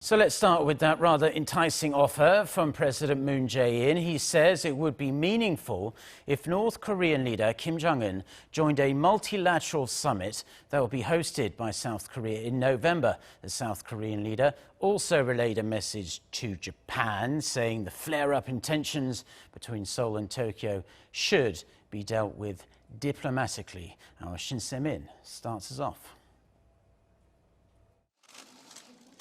So let's start with that rather enticing offer from President Moon Jae-in. He says it would be meaningful if North Korean leader Kim Jong-un joined a multilateral summit that will be hosted by South Korea in November. The South Korean leader also relayed a message to Japan, saying the flare-up in tensions between Seoul and Tokyo should be dealt with diplomatically. Our Shin Se-min starts us off.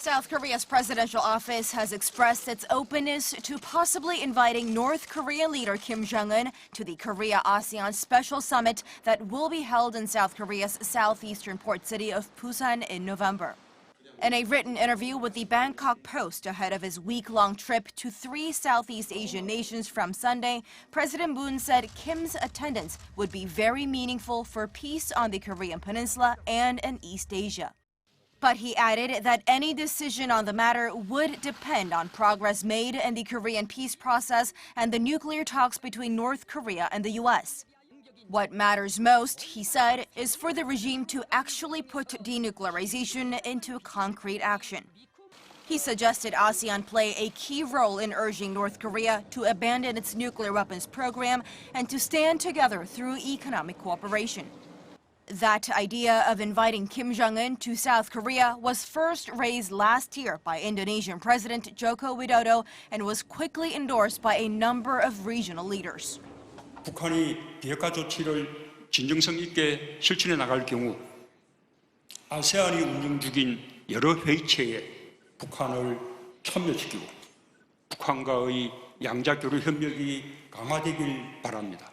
South Korea's presidential office has expressed its openness to possibly inviting North Korean leader Kim Jong-un to the Korea-ASEAN special summit that will be held in South Korea's southeastern port city of Busan in November. In a written interview with the Bangkok Post ahead of his week-long trip to 3 Southeast Asian nations from Sunday, President Moon said Kim's attendance would be very meaningful for peace on the Korean Peninsula and in East Asia. But he added that any decision on the matter would depend on progress made in the Korean peace process and the nuclear talks between North Korea and the U.S. What matters most, he said, is for the regime to actually put denuclearization into concrete action. He suggested ASEAN play a key role in urging North Korea to abandon its nuclear weapons program and to stand together through economic cooperation. That idea of inviting Kim Jong-un to South Korea was first raised last year by Indonesian President Joko Widodo and was quickly endorsed by a number of regional leaders. 북한이 비핵화 조치를 진정성 있게 실천해 나갈 경우 아세안이 운영 중인 여러 회의체에 북한을 참여시키고 북한과의 양자교류 협력이 강화되길 바랍니다.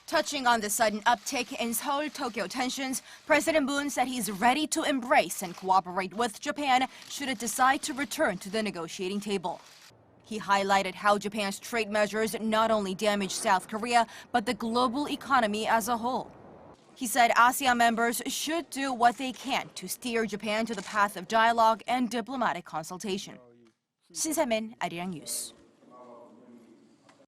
Touching on the sudden uptick in Seoul-Tokyo tensions, President Moon said he's ready to embrace and cooperate with Japan should it decide to return to the negotiating table. He highlighted how Japan's trade measures not only damage South Korea, but the global economy as a whole. He said ASEAN members should do what they can to steer Japan to the path of dialogue and diplomatic consultation. Shin Se-min, Arirang News.